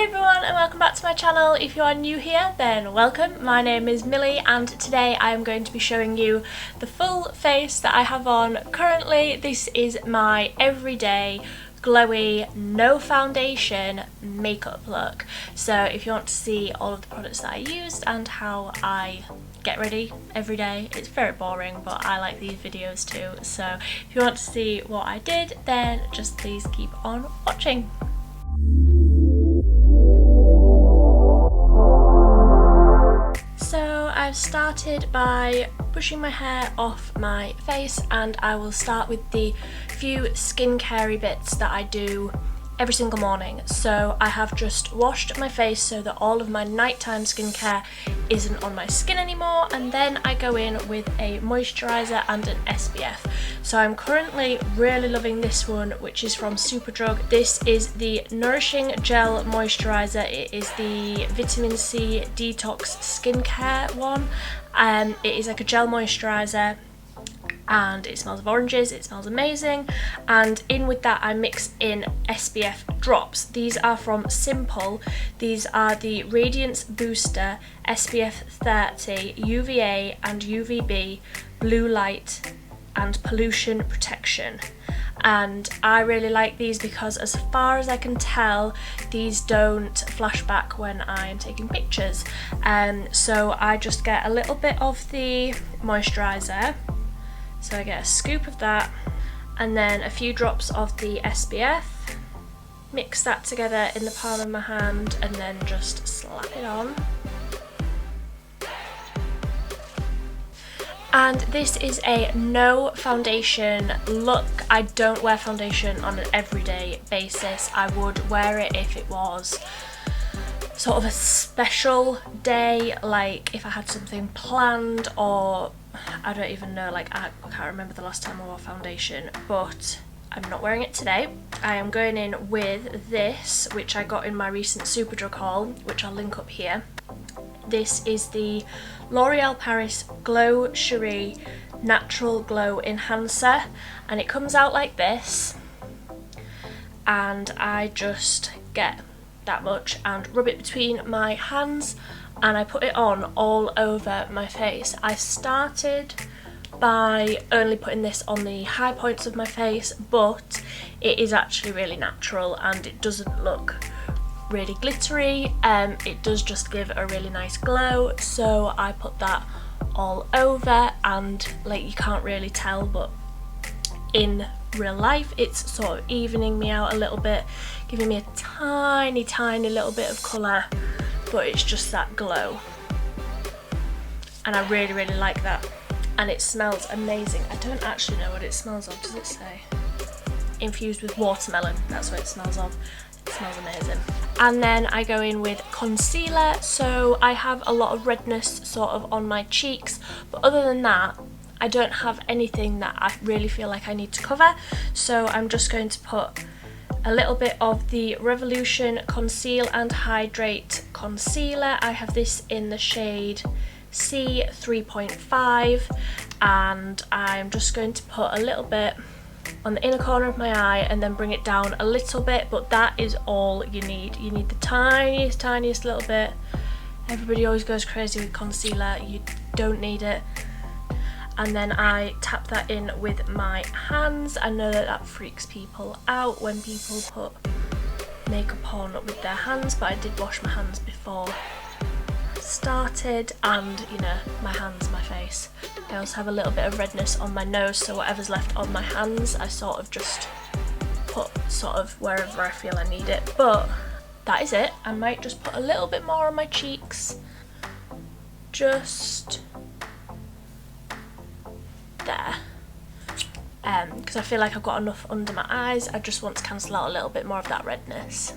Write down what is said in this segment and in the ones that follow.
everyone and welcome back to my channel. If you are new here, then welcome. My name is Millie and today I am going to be showing you the full face that I have on currently. This is my everyday glowy, no foundation makeup look. So if you want to see all of the products that I used and how I get ready every day, it's very boring, but I like these videos too. So if you want to see what I did, then just please keep on watching. So I've started by brushing my hair off my face, and I will start with the few skincare bits that I do every single morning. So I have just washed my face so that all of my nighttime skincare isn't on my skin anymore, and then I go in with a moisturizer and an SPF. So I'm currently really loving this one, which is from Superdrug. This is the Nourishing Gel Moisturizer. It is the vitamin C detox skincare one. It is like a gel moisturizer and it smells of oranges, it smells amazing, and in with that I mix in SPF drops. These are from Simple. These are the Radiance Booster SPF 30 UVA and UVB Blue Light and Pollution Protection. And I really like these because as far as I can tell, these don't flash back when I am taking pictures. So I just get a little bit of the moisturizer. So I get a scoop of that and then a few drops of the SPF, mix that together in the palm of my hand and then just slap it on. And this is a no foundation look. I don't wear foundation on an everyday basis. I would wear it if it was sort of a special day, like if I had something planned, or I don't even know, like I can't remember the last time I wore foundation, but I'm not wearing it today. I am going in with this, which I got in my recent Superdrug haul, which I'll link up here. This is the L'Oreal Paris Glow Cherie Natural Glow Enhancer, and it comes out like this, and I just get that much and rub it between my hands and I put it on all over my face. I started by only putting this on the high points of my face, but it is actually really natural and it doesn't look really glittery. It does just give a really nice glow, so I put that all over, and like you can't really tell, but in real life it's sort of evening me out a little bit, giving me a tiny little bit of colour, but it's just that glow, and I really like that, and it smells amazing. I don't actually know what it smells of. Does it say? Infused with watermelon, that's what it smells of. It smells amazing. And then I go in with concealer. So I have a lot of redness sort of on my cheeks, but other than that I don't have anything that I really feel like I need to cover. So I'm just going to put a little bit of the Revolution Conceal and Hydrate Concealer. I have this in the shade C3.5, and I'm just going to put a little bit on the inner corner of my eye and then bring it down a little bit, but that is all you need. You need the tiniest little bit. Everybody always goes crazy with concealer, you don't need it. And then I tap that in with my hands. I know that freaks people out when people put makeup on with their hands, but I did wash my hands before I started, and you know, my hands, my face. I also have a little bit of redness on my nose, so whatever's left on my hands I sort of just put sort of wherever I feel I need it. But that is it. I might just put a little bit more on my cheeks, just there, because I feel like I've got enough under my eyes. I just want to cancel out a little bit more of that redness.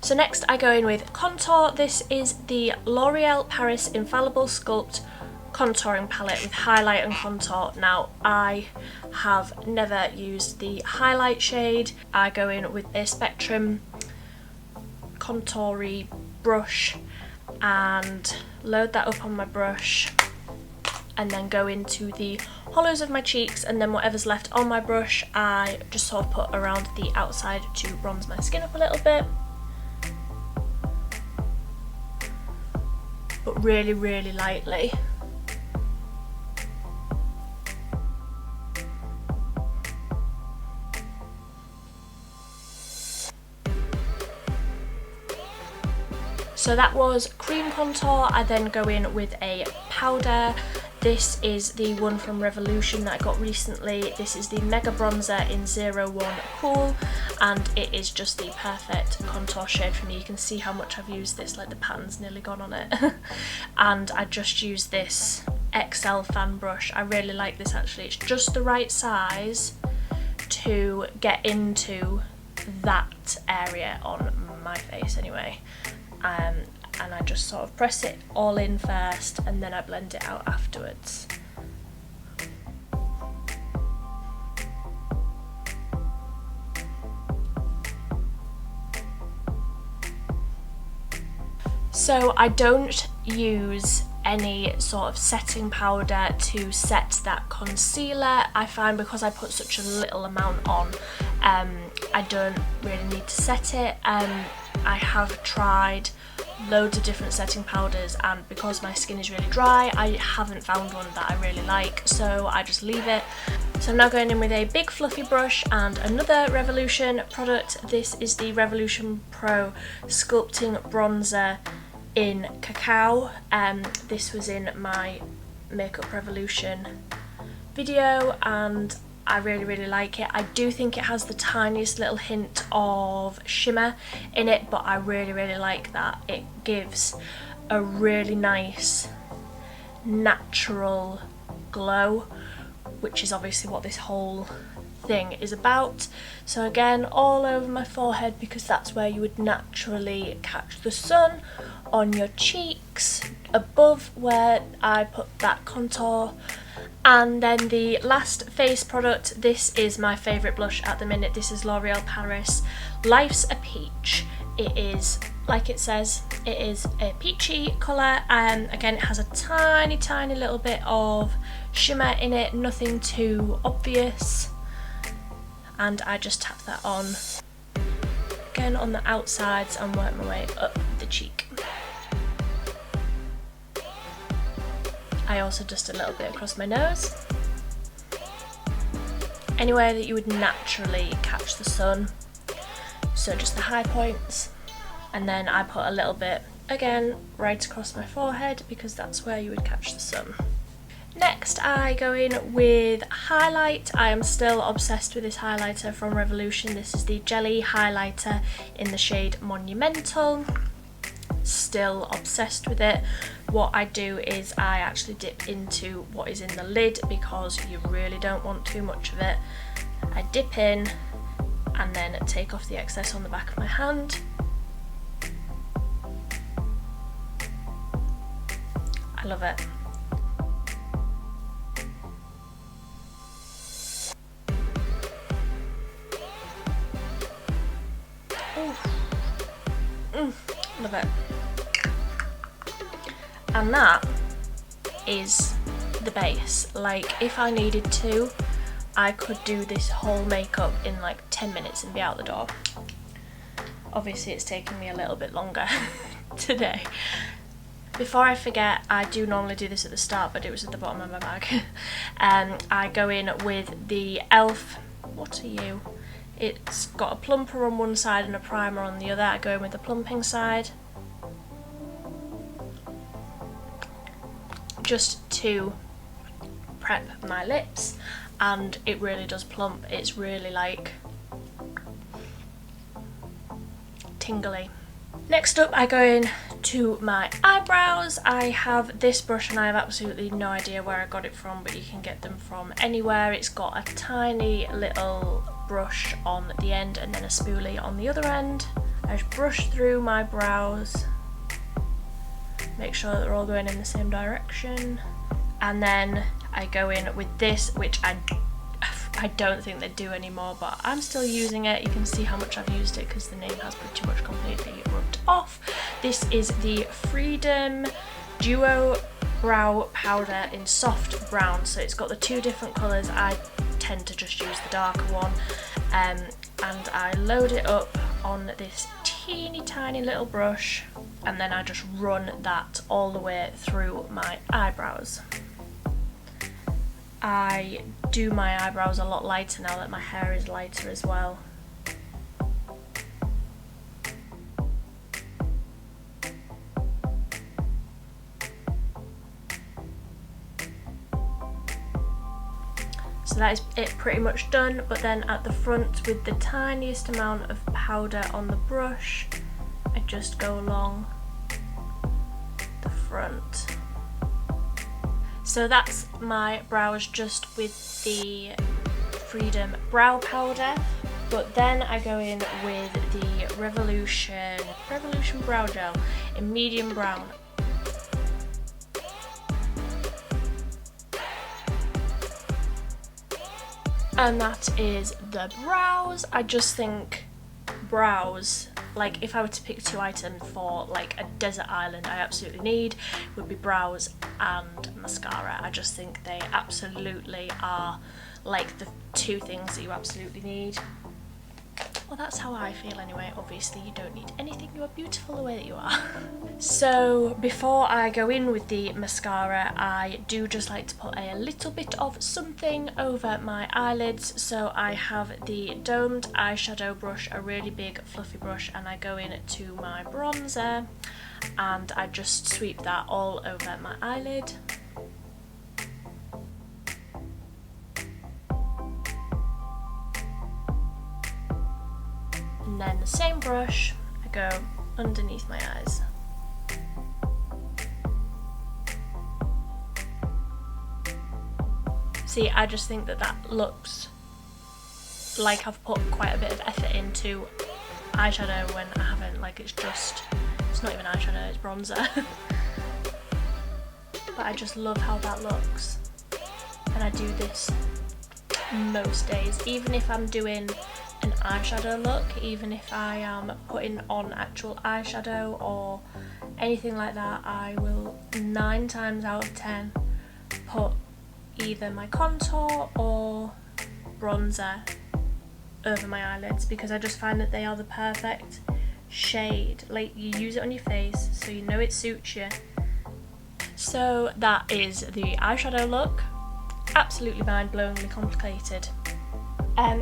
So next I go in with contour. This is the L'Oreal Paris Infallible Sculpt contouring palette with highlight and contour. Now I have never used the highlight shade. I go in with a Spectrum contoury brush and load that up on my brush, and then go into the hollows of my cheeks, and then whatever's left on my brush I just sort of put around the outside to bronze my skin up a little bit. but really, really lightly. So that was cream contour. I then go in with a powder. This is the one from Revolution that I got recently. This is the Mega Bronzer in 01 Cool, and it is just the perfect contour shade for me. You can see how much I've used this, like the pattern's nearly gone on it. And I just use this XL fan brush. I really like this actually. It's just the right size to get into that area on my face anyway. And I just sort of press it all in first and then I blend it out afterwards. So I don't use any sort of setting powder to set that concealer. I find because I put such a little amount on, I don't really need to set it. I have tried loads of different setting powders, and because my skin is really dry, I haven't found one that I really like, so I just leave it. So I'm now going in with a big fluffy brush and another Revolution product. This is the Revolution Pro Sculpting Bronzer in Cacao. This was in my Makeup Revolution video and I really, really like it. I do think it has the tiniest little hint of shimmer in it, but I really, really like that. It gives a really nice natural glow, which is obviously what this whole thing is about. So again, all over my forehead, because that's where you would naturally catch the sun, on your cheeks, above where I put that contour. And then the last face product, this is my favourite blush at the minute. This is L'Oreal Paris Life's a Peach. It is, like it says, it is a peachy colour. Again, it has a tiny, tiny little bit of shimmer in it, nothing too obvious. And I just tap that on, again on the outsides, and work my way up the cheek. I also just a little bit across my nose, anywhere that you would naturally catch the sun, so just the high points, and then I put a little bit again right across my forehead because that's where you would catch the sun. Next I go in with highlight. I am still obsessed with this highlighter from Revolution. This is the Jelly Highlighter in the shade Monumental. Still obsessed with it. What I do is I actually dip into what is in the lid because you really don't want too much of it. I dip in and then take off the excess on the back of my hand. I love it. Love it. And that is the base. Like, if I needed to, I could do this whole makeup in like 10 minutes and be out the door. Obviously it's taking me a little bit longer today. Before I forget, I do normally do this at the start, but it was at the bottom of my bag. I go in with the e.l.f. What Are You? It's got a plumper on one side and a primer on the other. I go in with the plumping side, just to prep my lips, and it really does plump. It's really like tingly. Next up I go in to my eyebrows. I have this brush and I have absolutely no idea where I got it from, but you can get them from anywhere. It's got a tiny little brush on the end and then a spoolie on the other end. I just brush through my brows, make sure that they're all going in the same direction, and then I go in with this, which I don't think they do anymore, but I'm still using it. You can see how much I've used it because the name has pretty much completely rubbed off. This is the Freedom Duo Brow Powder in Soft Brown, so it's got the two different colours. I tend to just use the darker one, and I load it up on this teeny tiny little brush, and then I just run that all the way through my eyebrows. I do my eyebrows a lot lighter now that my hair is lighter as well. So that is it pretty much done, but then at the front with the tiniest amount of powder on the brush, I just go along the front. So that's my brows just with the Freedom Brow Powder, but then I go in with the Revolution Brow Gel in medium brown. And that is the brows. I just think brows, like if I were to pick two items for like a desert island I absolutely need, would be brows and mascara. I just think they absolutely are like the two things that you absolutely need. Well, that's how I feel anyway. Obviously you don't need anything, you are beautiful the way that you are. So before I go in with the mascara, I do just like to put a little bit of something over my eyelids. So I have the domed eyeshadow brush, a really big fluffy brush, and I go in to my bronzer and I just sweep that all over my eyelid. And then the same brush, I go underneath my eyes. See, I just think that that looks like I've put quite a bit of effort into eyeshadow when I haven't. Like it's not even eyeshadow, it's bronzer. But I just love how that looks. And I do this most days, even if I'm doing an eyeshadow look, even if I am putting on actual eyeshadow or anything like that, I will 9 times out of 10 put either my contour or bronzer over my eyelids, because I just find that they are the perfect shade. Like, you use it on your face so you know it suits you. So that is the eyeshadow look. Absolutely mind-blowingly complicated.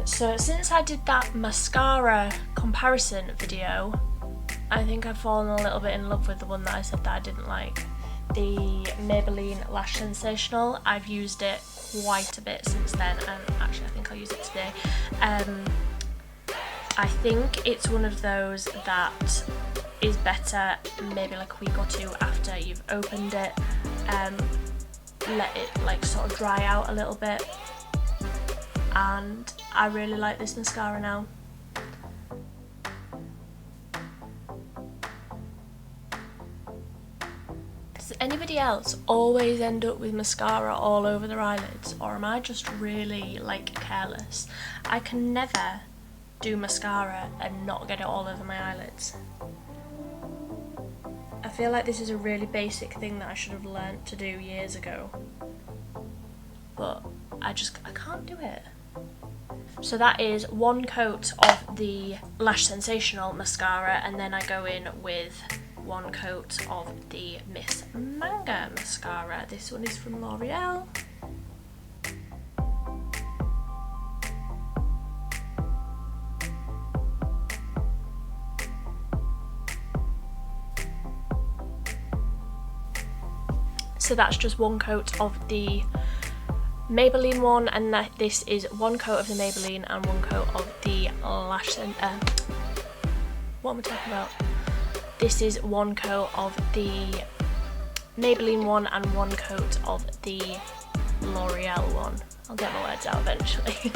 So since I did that mascara comparison video, I think I've fallen a little bit in love with the one that I said that I didn't like. The Maybelline Lash Sensational. I've used it quite a bit since then, and actually I think I'll use it today. I think it's one of those that is better maybe like a week or two after you've opened it. Let it like sort of dry out a little bit, and I really like this mascara now. Does anybody else always end up with mascara all over their eyelids, or am I just really like careless? I can never do mascara and not get it all over my eyelids. I feel like this is a really basic thing that I should have learnt to do years ago, but I can't do it. So that is one coat of the Lash Sensational mascara, and then I go in with one coat of the Miss Manga mascara. This one is from L'Oreal. So that's just one coat of the Maybelline one, and this is one coat of the Maybelline and one coat of the Lash what am I talking about? This is one coat of the Maybelline one and one coat of the L'Oreal one. I'll get my words out eventually.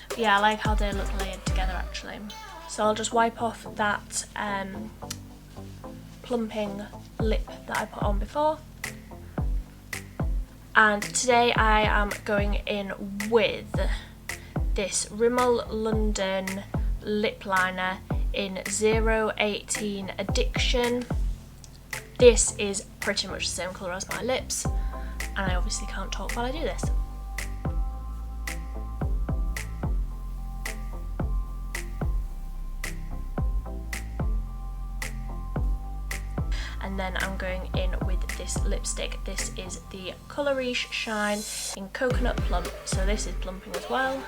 But yeah, I like how they look layered together actually. So I'll just wipe off that plumping lip that I put on before. And today I am going in with this Rimmel London lip liner in 018 Addiction. This is pretty much the same colour as my lips, and I obviously can't talk while I do this. and then I'm going in with this lipstick. This is the Colour Riche Shine in Coconut Plump, so this is plumping as well.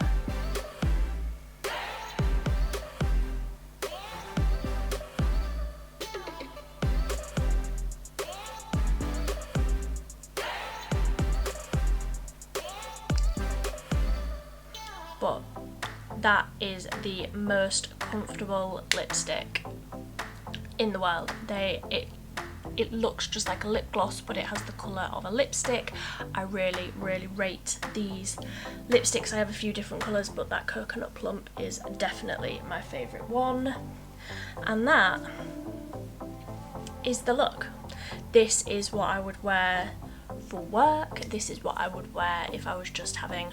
But that is the most comfortable lipstick in the world. It looks just like a lip gloss, but it has the colour of a lipstick. I really rate these lipsticks. I have a few different colours, but that Coconut Plump is definitely my favourite one. And that is the look. This is what I would wear for work. This is what I would wear if I was just having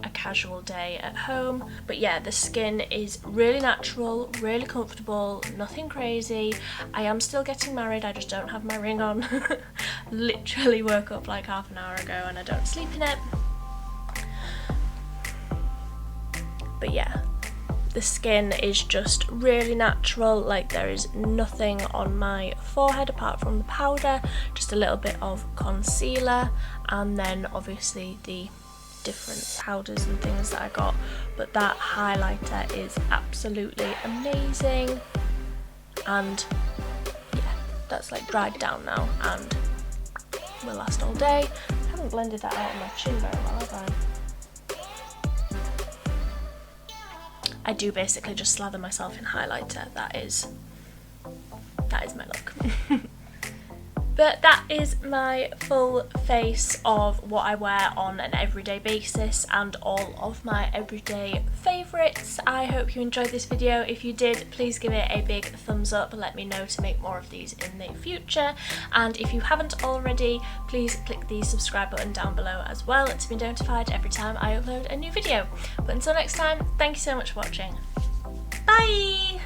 a casual day at home. But yeah, the skin is really natural, really comfortable, nothing crazy. I am still getting married, I just don't have my ring on. Literally woke up like half an hour ago and I don't sleep in it. But yeah, the skin is just really natural. Like, there is nothing on my forehead apart from the powder, just a little bit of concealer, and then obviously the different powders and things that I got, but that highlighter is absolutely amazing. And yeah, that's like dried down now and will last all day. I haven't blended that out on my chin very well, have I do basically just slather myself in highlighter. That is my look. But that is my full face of what I wear on an everyday basis and all of my everyday favourites. I hope you enjoyed this video. If you did, please give it a big thumbs up. Let me know to make more of these in the future. And if you haven't already, please click the subscribe button down below as well to be notified every time I upload a new video. But until next time, thank you so much for watching. Bye!